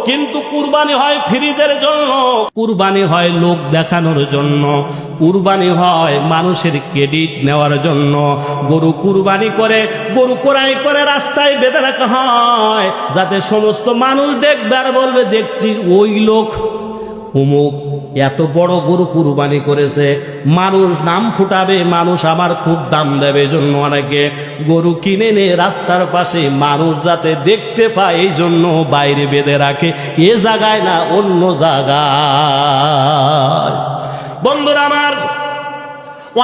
কিন্তু কুরবানি হয় ফ্রিজের জন্য, কুরবানি হয় লোক দেখানোর জন্য, কুরবানি হয় মানুষের ক্রেডিট নেওয়ার জন্য। গরু কুরবানি করে, গরু ক্রয় করে রাস্তায় বেঁধে রাখা হয় যাতে সমস্ত মানুষ দেখবে আর বলবে দেখছি ওই লোক অমুক এত বড় গরু কুরবানি করেছে, মানুষ নাম ফুটাবে, মানুষ আমার খুব দাম দেবে। জন্য অনেকে গরু কিনে নে রাস্তার পাশে মানুষ যাতে দেখতে পায়, এই জন্য বাইরে বেঁধে রাখে, এ জায়গায় না অন্য জায়গায়। বন্ধুরা আমার,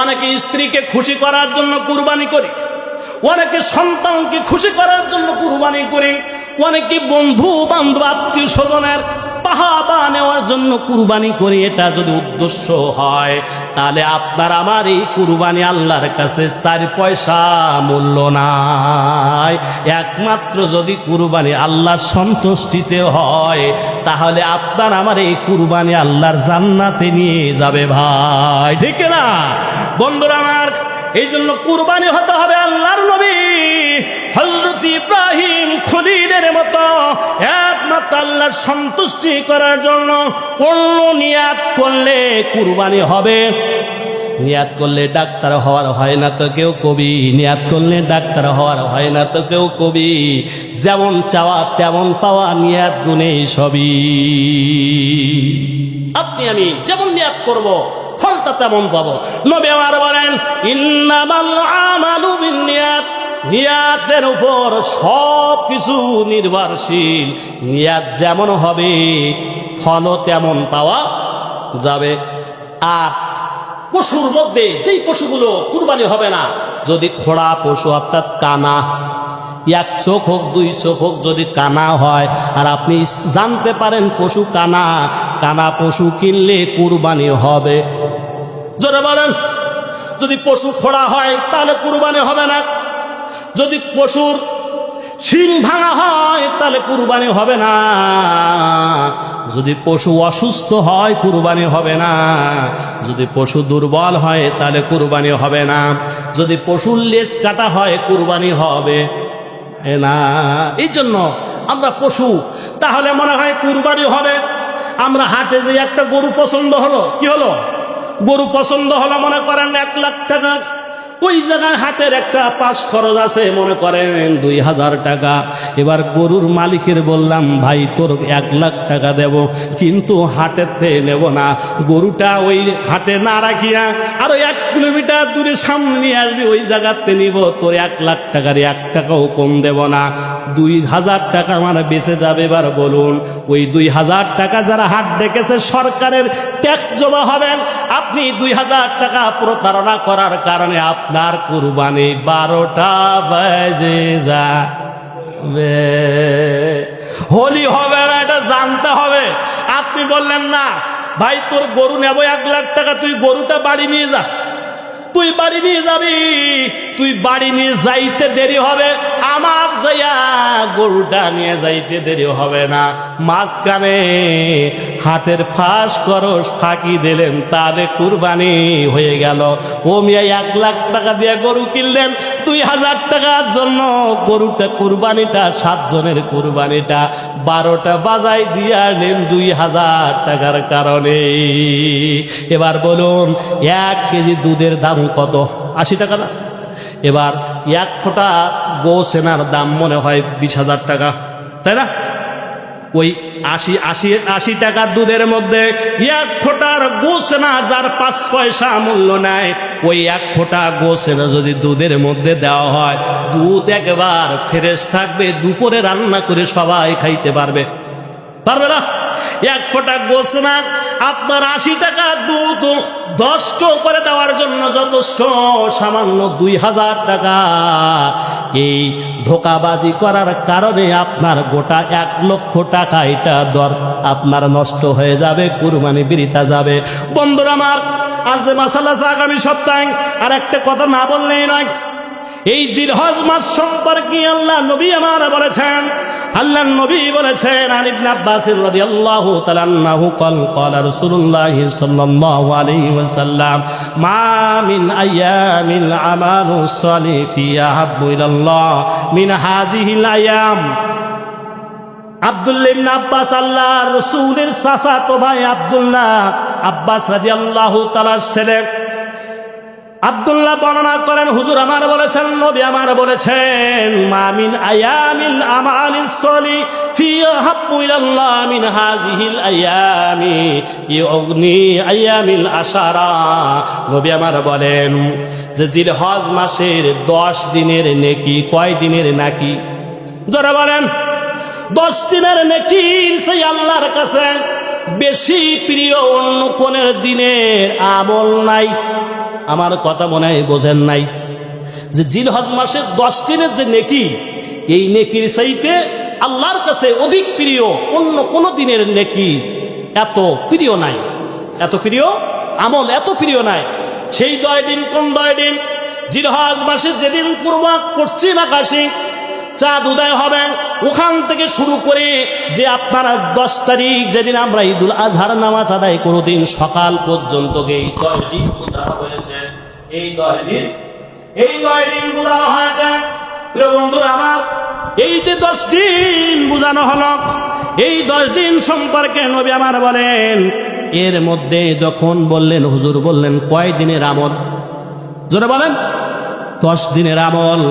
অনেকে স্ত্রীকে খুশি করার জন্য কুরবানি করি, অনেকে সন্তানকে খুশি করার জন্য কুরবানি করি, অনেকে বন্ধু বান্ধব আত্মীয় স্বজনের পাহাবা নেওয়ার জন্য কুরবানি করি। এটা যদি উদ্দেশ্য হয় তাহলে আপনার আমার এই কুরবানি আল্লাহর কাছে 4 পয়সা মূল্য নাই। একমাত্র যদি কুরবানি আল্লাহর সন্তুষ্টিতে হয় তাহলে আপনার আমার এই কুরবানি আল্লাহর জান্নাতে নিয়ে যাবে ভাই, ঠিক না বন্ধুরা আমার? এই জন্য কুরবানি হতে হবে আল্লাহর নবী হযরত ইব্রাহিম খলিলের মতো একমাত্র আল্লাহর সন্তুষ্টি করার জন্য। অন্য নিয়াত করলে কুরবানি হবে, নিয়াত করলে ডাক্তার হওয়ার হয় না তো কেউ কবি, নিয়াত করলে ডাক্তার হওয়ার হয় না তো কেউ কবি। যেমন চাওয়া তেমন পাওয়া, নিয়াত গুণে সবই। আপনি আমি যেমন নিয়াত করব ফলটা তেমন পাবো। নবী আমার বলেন ইন্নামাল আমালু বিন্নিয়াত, নিয়াতের উপর সব কিছু নির্ভরশীল। নিয়াত যেমন হবে ফলও তেমন পাওয়া যাবে। আর পশুর মধ্যে যেই পশুগুলো কুরবানি হবে না, যদি খোড়া পশু অর্থাৎ কানা, 1 চোখ হোক 2 চোখ হোক, যদি কানা হয় আর আপনি জানতে পারেন পশু কানা, কানা পশু কিনলে কুরবানি হবে। জোরে বলেন। যদি পশু খোড়া হয় তাহলে কুরবানি হবে না, যদি পশুর শিং ভাঙা হয় তাহলে কুরবানি হবে না, যদি পশু অসুস্থ হয় কুরবানি হবে না, যদি পশু দুর্বল হয় তাহলে কুরবানি হবে না, যদি পশুর লেজ কাটা হয় কুরবানি হবে না। এই জন্য আমরা পশু তাহলে মনে হয় কুরবানি হবে। আমরা হাটে যে একটা গরু পছন্দ হলো, কি হলো? গরু পছন্দ হলো, মনে করেন 1 লাখ টাকা। ওই জায়গায় হাটের একটা পাশ খরচ আছে মনে করেন 2000 টাকা। এবার গরুর মালিকের বললাম ভাই তোর 1 লাখ টাকা দেব, কিন্তু হাটের থেকে নেব না, গরুটা ওই হাটে না রাখিয়া আরো 1 কিলোমিটার দূরে সামনে নিয়ে আসবি, ওই জায়গাতে নিব, তোর 1 লাখ টাকার 1 টাকাও কম দেব না, 2000 টাকা আমার বেঁচে যাবে। এবার বলুন ওই 2000 টাকা যারা হাট ডেকেছে সরকারের ট্যাক্স জমা হবেন, আপনি 2000 টাকা প্রতারণা করার কারণে আপনার কুরবানি 12টা বেজে যাবে। হোলি হবে না, এটা জানতে হবে। আপনি বললেন না ভাই তোর গরু নেব 1 লাখ টাকা, তুই গরুটা বাড়ি নিয়ে যা। তুই বাড়ি নিয়ে যাবি, তুই বাড়ি নিয়ে যাইতে দেরি হবে, আমার যাইয়া গরুটা নিয়ে যাইতে দেরি হবে না। মাঝখানে হাতের ফাঁস খরচ ফাঁকি দিলেন, তাহলে কুরবানি হয়ে গেল। ও মিয়া 1 লাখ টাকা দিয়ে গরু কিনলেন, 2000 টাকার জন্য গরুটা কুরবানিটা 7 জনের কুরবানিটা 12টা বাজাই দিয়ে আনলেন 2000 টাকার কারণে। এবার বলুন 1 কেজি দুধের দাম কত? 80 টাকা না? এবার 1 ফোঁটা গো সেনার দাম মনে হয় 20,000 টাকা, তাই না? ওই 80 টাকার দুধের মধ্যে 1 ফোঁটার গোশ না, যার 5 পয়সা মূল্য নেয়, ওই 1 ফোঁটা গোশ না যদি দুধের মধ্যে দেওয়া হয়, দুধ একবার ফ্রেশ থাকবে, দুপুরে রান্না করে সবাই খাইতে পারবে। পারবে না? 1 ফোঁটা গোশ না, আপনার 80 টাকা দুধ 10 করে দেওয়ার জন্য যথেষ্ট সামান্য 2000 টাকা। এই ধোকাবাজি করার কারণে আপনার গোটা 1 লক্ষ টাকা এটা দর আপনার নষ্ট হয়ে যাবে, কুরবানি বৃথা যাবে। বন্ধুরা আমার, আজ যে মাসালা আছে আগামী সপ্তাহে আর একটা কথা না বললেই নয়। এই জিলহজ মাস সম্পর্কে আল্লাহ নবী আমার বলেছেন, আল্লাহ নবী বলেছেন, আন ইবনে আব্বাস রাদিয়াল্লাহু তাআলা আনহু ক্বালা রাসূলুল্লাহ সাল্লাল্লাহু আলাইহি ওয়াসাল্লাম মা মিন আইয়ামিল আমালু সালিহ ফিহা হাব্বু ইলাল্লাহ মিন হাযিহিল আয়াম। আব্দুল্লাহ ইবনে আব্বাস, আল্লাহ রাসূলের চাচাতো ভাই আব্দুল্লাহ আব্বাস রাদিয়াল্লাহু তাআলার ছেলে আব্দুল্লাহ বর্ণনা করেন, হুজুর আমার বলেছেন, নবী আমার বলেছেন, মা মিন আয়ামিল আমালিস সলিহ ফিহা হাব্বু ইলাল্লাহ মিন হাযিহিল আয়ামি ইউগনি আয়ামিল আশারা। নবী আমার বলেন যে জিলহজ মাসের 10 দিনের নেকি, কয় দিনের নাকি? যারা বলেন 10 দিনের নেকি সেই আল্লাহর কাছে বেশি প্রিয় অন্য কোন দিনের আমল নাই। আমার কথা মনে হয় বোঝেন নাই যে জিলহজ মাসের 10 দিনের যে নেকি, এই নেকির চাইতে আল্লাহর কাছে অধিক প্রিয় অন্য কোন দিনের নেকি এত প্রিয় নাই, এত প্রিয় আমল এত প্রিয় নাই। সেই 10 দিন কোন 10 দিন? জিলহজ মাসের যেদিন পূর্ব পশ্চিম আকাশে চাঁদ উদয় হবে, ওখান থেকে শুরু করে যে আপনারা 10 তারিখ যেদিন আমরা ঈদুল আজহার নামাজ আদায় করো দিন সকাল পর্যন্ত এই 10 দিন বোঝানো হয়েছে। এই 10 দিন বোঝানো হয়েছে। প্রিয় বন্ধুরা আমার, এই যে 10 দিন বোঝানো হলো, এই 10 দিন সম্পর্কে নবী আমার বলেন, এর মধ্যে যখন বললেন, হুজুর বললেন কয় দিনের আমল? জোরে বলেন। 10 দিনের আমল।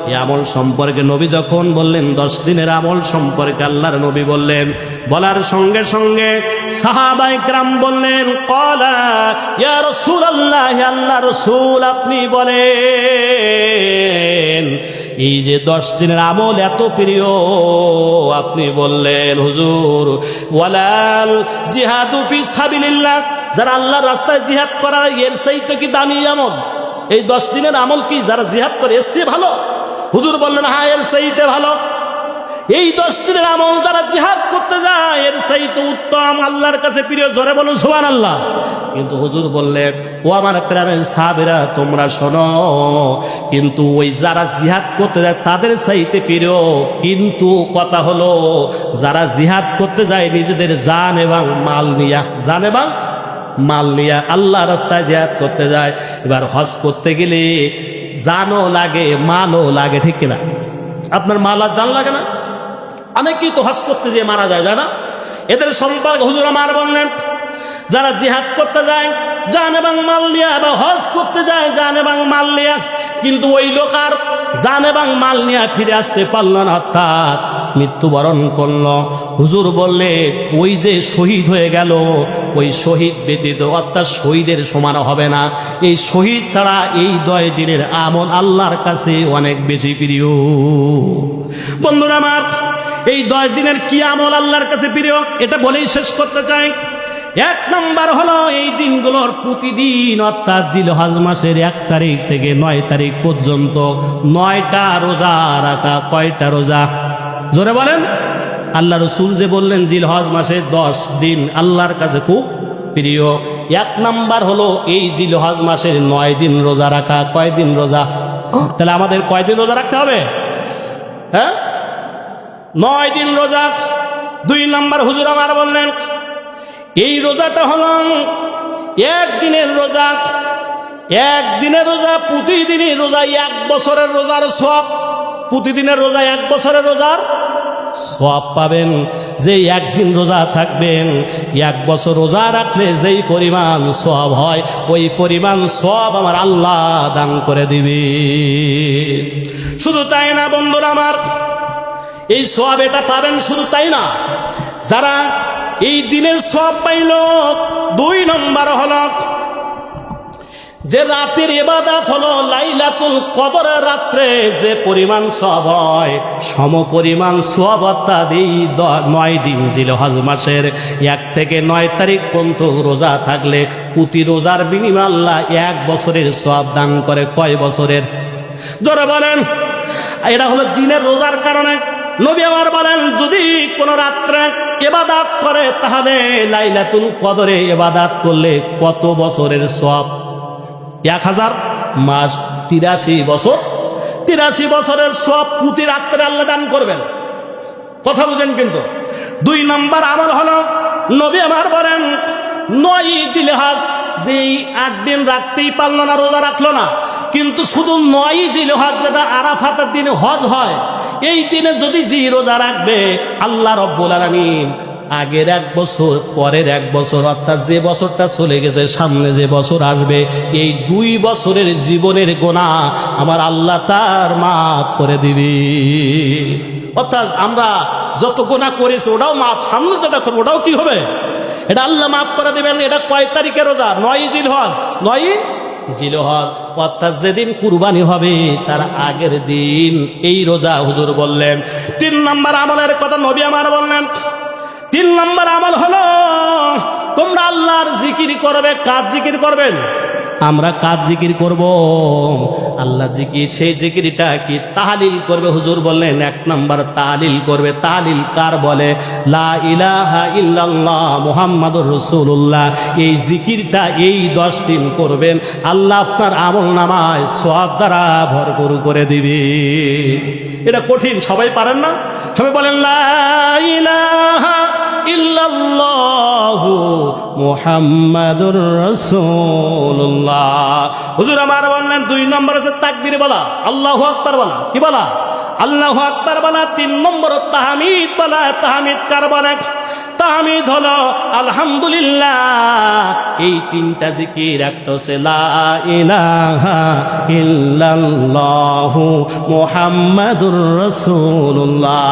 এই আমল সম্পর্কে নবী যখন বললেন 10 দিনের আমল সম্পর্কে আল্লাহর নবী বললেন, বলার সঙ্গে সঙ্গে সাহাবায়ে কেরাম বললেন, ক্বালা ইয়া রাসূলুল্লাহ, আল্লাহ রাসূল আপনি বলেন এই যে 10 দিনের আমল এত প্রিয়, আপনি বললেন হুজুর ওয়ালাল জিহাদু ফি সাবিলিল্লাহ, যারা আল্লাহর রাস্তায় জিহাদ করার এর চাইতে কি দামি আমল? এই 10 দিনের আমল কি যারা জিহাদ করে এসছে ভালো? হুজুর বললেন হ্যাঁ, এর চাইতে ভালো। এই 10 দিনের আমল যারা জিহাদ করতে যায় এর চাইতে উত্তম, আল্লাহর কাছে প্রিয়। জোরে বলুন সুবহানাল্লাহ। কিন্তু হুজুর বললেন, ও আমার প্রাণের সাহাবীরা তোমরা শোনো, কিন্তু ওই যারা জিহাদ করতে যায় তাদের চাইতে প্রিয়। কিন্তু কথা হলো যারা জিহাদ করতে যায় নিজেদের জান এবং মাল নিয়া, জান এবং মাল নিয়া আল্লাহ রাস্তায় জিহাদ করতে যায়। এবার হজ করতে গেলে জানও লাগে মালও লাগে, ঠিক কিনা? আপনার মাল আর জান লাগে না? অনেকেই তো হজ করতে যেয়ে মারা যায়, জানা? এদের সম্পর্কে হুজুর আমার বললেন, যারা জিহাদ করতে যায় জান এবং মাল নিয়া, বা হজ করতে যায় জান এবং মাল নিয়া, কিন্তু ওই লোক আর জান এবং মাল নিয়ে ফিরে আসতে পারল না, অর্থাৎ মৃত্যুবরণ করল। হুজুর বললে ওই যে শহীদ হয়ে গেল, ওই শহীদ ব্যতীত অর্থাৎ শহীদের সমান হবে না। এই শহীদ ছাড়া এই 10 দিনের আমল আল্লাহর কাছে অনেক বেশি প্রিয়। বন্ধুরা আমার, এই 10 দিনের কি আমল আল্লাহর কাছে প্রিয় এটা বলেই শেষ করতে চাই। 1 নম্বর হলো এই দিনগুলোর প্রতিদিন অর্থাৎ জিলহজ মাসের 1 তারিখ থেকে 9 তারিখ পর্যন্ত 9টা রোজা রাখা। কয়টা রোজা? জোরে বলেন। আল্লাহ রসুল যে বললেন জিলহজ মাসের 10 দিন আল্লাহর কাছে খুব প্রিয়। 1 নম্বর হলো এই জিলহজ মাসের 9 দিন রোজা রাখা। কয় দিন রোজা? তাহলে আমাদের কয় দিন রোজা রাখতে হবে? হ্যাঁ, 9 দিন রোজা। 2 নম্বর হুজুর আমার বললেন এই রোজাটা হলো 1 দিনের রোজা। 1 দিনের রোজা, প্রতিদিনই রোজা 1 বছরের রোজার সওয়াব। প্রতিদিনের রোজা 1 বছরের রোজার সওয়াব পাবেন। যে 1 দিন রোজা থাকবেন, 1 বছর রোজা রাখলে যেই পরিমাণ সওয়াব হয় ওই পরিমাণ সওয়াব আমার আল্লাহ দান করে দিবে। শুধু তাই না বন্ধুরা আমার, এই সওয়াব এটা পাবেন শুধু তাই না, যারা এই দিনের সওয়াব পাইল, 2 নম্বর হলো যে রাতের ইবাদত হলো লাইলাতুল কদরের রাত্রে যে পরিমাণ সওয়াব হয়, সম পরিমাণ সওয়াব অর্থাৎ এই 9 দিন জিলহজ মাসের 1 থেকে 9 তারিখ পর্যন্ত রোজা থাকলে প্রতি রোজার বিনিময়ে আল্লাহ 1 বছরের সওয়াব দান করে। কয় বছরের? জোরে বলেন। এটা হলো দিনের রোজার কারণে। নবী আমার বলেন, যদি কোন রাত্রে ইবাদত করে তাহলে লাইলাতুল কদরে ইবাদত করলে কত বছরের সওয়াব? 1000 মাস, 83 বছর। 83 বছরের সওয়াব প্রতি রাত্রে আল্লাহ দান করবেন। কথা বুঝেন কিন্তু। 2 নম্বর আমল হলো নবী আমার বলেন, 9 জিলহজ, যেই 8 দিন রাখতেই পারলো না, রোজা রাখলো না, কিন্তু শুধু 9 জিলহজ যেটা আরাফাতের দিনে হজ হয়, এই দিনে যদি যে রোজা রাখবে, আল্লাহ রব্বুল আলামিন আগের 1 বছর, পরের 1 বছর, অর্থাৎ যে বছরটা চলে গেছে, সামনে যে বছর আসবে, এই 2 বছরের জীবনের গুনাহ আমার আল্লাহ তার মাফ করে দিবে। অর্থাৎ আমরা যত গুনাহ করেছি ওটাও মাফ, সামনে যেটা করবো ওটাও কি হবে? এটা আল্লাহ মাফ করে দিবেন। এটা কয় তারিখের রোজা? 9 জিলহজ। 9 জিলহজ অর্থাৎ যেদিন কুরবানি হবে তার আগের দিন এই রোজা হুজুর বললেন। 3 নম্বর আমলের কথা নবী আমার বললেন। 3 নম্বর আমল হলো তোমরা আল্লাহর জিকির করবে। কাজ জিকির করবেন? আমরা কাজ জিকির করব। আল্লাহ জিকির, সেই জিকিরটা কি? তাহলিল করবে। হুজুর বললেন 1 নম্বর তাহলিল করবে। তাহলিল কার বলে? লা ইলাহা ইল্লাল্লাহ মুহাম্মাদুর রাসূলুল্লাহ। এই জিকিরটা এই 10 দিন করবেন, আল্লাহ আপনার আমল নামায় সওয়াব দ্বারা ভরপুর করে দিবে। এটা কঠিন, সবাই পারেন না? সবাই বলেন লা ইলাহা ইল্লাল্লাহু মুহাম্মাদুর রাসূলুল্লাহ। হুজুর আমার বললেন 2 নম্বর আছে তাকবীর বলা, আল্লাহু আকবার বলা। কি বলা? আল্লাহু আকবার বলা। 3 নম্বর তাহমিদ বলা। তাহমিদ কার বলে? তাহমিদ হলো আলহামদুলিল্লাহ। এই 3টা জিকির, একটা হচ্ছে লা ইলাহা ইল্লাল্লাহু মুহাম্মাদুর রাসূলুল্লাহ।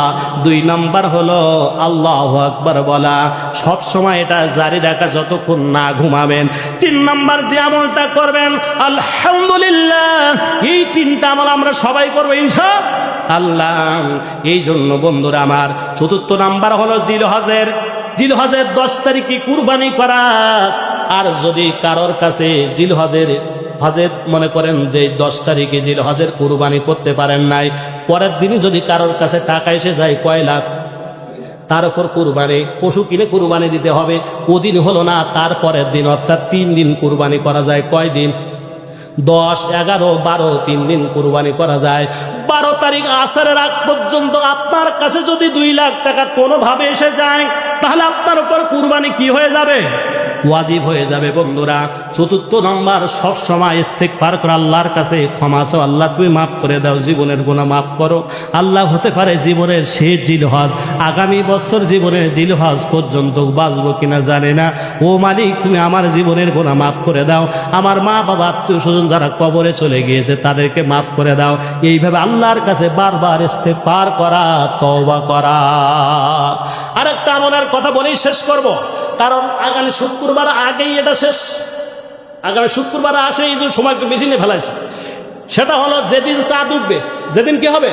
2 নম্বর হলো আল্লাহু আকবার বলা। সব সময় এটা জারি রাখা যতক্ষণ না ঘুমাবেন। 3 নম্বর যে আমলটা করবেন আলহামদুলিল্লাহ। এই 3টা আমল আমরা সবাই করবো ইনশাআল্লাহ। এই জন্য বন্ধুরা আমার, 4র্থ নাম্বার হলো জিলহজের 10 তারিখে কুরবানি করা। আর যদি কারোর কাছে জিলহজের মনে করেন যে 10 তারিখে জিলহজের কুরবানি করতে পারেন নাই, পরের দিনই যদি কারোর কাছে টাকা এসে যায় কয় লাখ, তার উপর কুরবানি, পশু কিনে কুরবানি দিতে হবে। ওদিন হলো না, তারপরের দিন, অর্থাৎ 3 দিন কুরবানি করা যায়। কয় দিন? 10, 11, 12, 3 দিন কুরবানি করা যায়। 12 তারিখ আসরের আগ পর্যন্ত আপনার কাছে যদি 2 লাখ টাকা কোনোভাবে এসে যায়, তাহলে আপনার উপর কুরবানি কি হয়ে যাবে? ওয়াজিব হয়ে যাবে। বন্ধুরা, 4র্থ নম্বর, সব সময় ইস্তেগফার করে আল্লাহর কাছে ক্ষমা চাও। আল্লাহ তুমি মাফ করে দাও, জীবনের গুনাহ মাফ করো। আল্লাহ হতে পারে জীবনের শেষ জিলহজ, আগামী বছর জীবনের জিলহজ পর্যন্ত বাঁচবো কিনা জানি না। ও মালিক, তুমি আমার জীবনের গুনাহ মাফ করে দাও। আমার মা বাবা, আত্মীয় স্বজন যারা কবরে চলে গিয়েছে তাদেরকে মাফ করে দাও। এইভাবে আল্লাহর কাছে বারবার ইস্তেগফার করা, তওবা করা। আরেকটা আমলের কথা বলেই শেষ করব, কারণ আগামী শুক্রবার আগেই এটা শেষ। আগামী শুক্রবার আসে, এই যে সময় একটু বেশি নিয়ে ফেলাইছে। সেটা হলো যেদিন চাঁদ উঠবে। যেদিন কি হবে?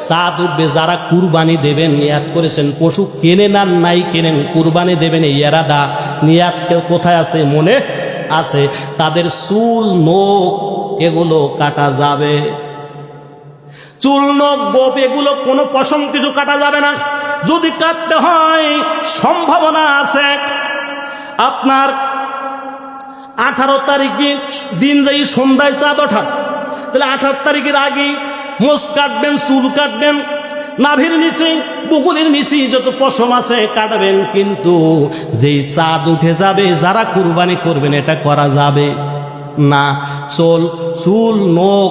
চাঁদ উঠবে। যারা কুরবানি দেবেন, নিয়াত করেছেন, পশু কেনেন আর নাই কেনেন, কুরবানি দেবেন, এই ইরাদা নিয়াত কোথায় আছে? মনে আছে। তাদের চুল, নখ এগুলো কাটা যাবে। চুল, নখ, গোপ এগুলো কোনো পশম কিছু কাটা যাবে না। যদি কাটতে হয়, সম্ভাবনা আছে আপনার 18 তারিখে দিন যাই সন্ধ্যায় চাঁদ ওঠা, তাহলে 18 তারিখের আগে মোষ কাটবেন, চুল কাটবেন, নাভির নিচে, বুকুলের নিচে যত পশম আছে কাটবেন। কিন্তু যেই চাঁদ উঠে যাবে, যারা কুরবানি করবেন এটা করা যাবে না। চুল, নখ,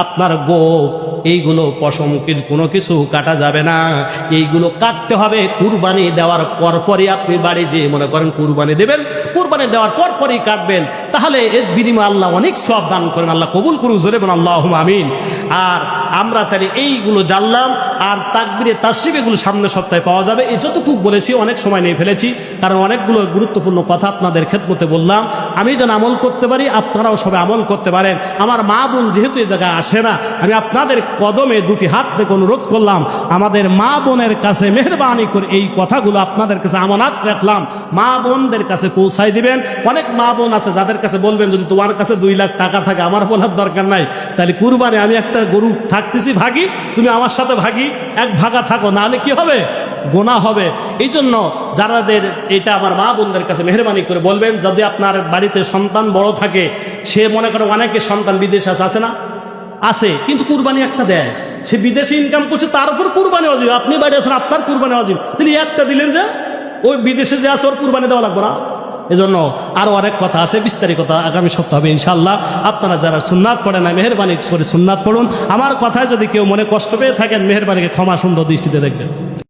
আপনার গোপ এইগুলো পশমুখীর কোনো কিছু কাটা যাবে না, এইগুলো কাটতে হবে কুরবানি দেওয়ার পরপরই। আপনি বাড়ি যেয়ে মনে করেন কুরবানি দেবেন, কুরবানি দেওয়ার পরপরই কাটবেন, তাহলে এর বিনিময়ে আল্লাহ অনেক সওয়াব দান করেন। আল্লাহ কবুল করুন, জোরে বলুন আল্লাহুম্মা আমিন। আর আমরা তাহলে এইগুলো জানলাম, আর তাকবীরে তাশরিফ এগুলো সামনের সপ্তাহে পাওয়া যাবে। এই যতটুকু বলেছি অনেক সময় নিয়ে ফেলেছি, কারণ অনেকগুলো গুরুত্বপূর্ণ কথা আপনাদের খেদমতে বললাম। আমি যেন আমল করতে পারি, আপনারাও সবাই আমল করতে পারেন। আমার মা বোন যেহেতু এই জায়গায় আসে না, আমি আপনাদের কদমে দুটি হাত থেকে অনুরোধ করলাম, আমাদের মা বোনের কাছে মেহরবানি করে এই কথাগুলো আপনাদের কাছে আমানত রাখলাম, মা বোনদের কাছে পৌঁছাই দিবেন। অনেক মা বোন আছে যাদের কাছে বলবেন, যদি তোমার কাছে 2 লাখ টাকা থাকে, আমার বলার দরকার নাই, তাহলে কুরবানি আমি একটা গরু থাকতেছি ভাগি, তুমি আমার সাথে ভাগি, এক ভাগা থাকো, নাহলে কি হবে? গোনা হবে। এই জন্য যারাদের এটা আমার মা বোনদের কাছে মেহরবানি করে বলবেন, যদি আপনার বাড়িতে সন্তান বড় থাকে, সে মনে করে অনেকে সন্তান বিদেশে আছে না, আছে, কিন্তু কুরবানি একটা দেয়, সে বিদেশে ইনকাম করছে, তার উপর কুরবানি ওয়াজিব। আপনি বাড়ি আছেন, আপনার কুরবানি ওয়াজিব, তিনি একটা দিলেন যে ওই বিদেশে যে আছে ওর কুরবানি দেওয়া লাগবে না। এজন্য আরো অনেক কথা আছে, বিস্তারিত কথা আগামী সপ্তাহ হবে ইনশাআল্লাহ। আপনারা যারা সুন্নাত পড়েন না, মেহরবানি করে সুন্নাত পড়ুন। আমার কথায় যদি কেউ মনে কষ্ট পেয়ে থাকেন, মেহরবানিকে ক্ষমা সুন্দর দৃষ্টিতে দেখবেন।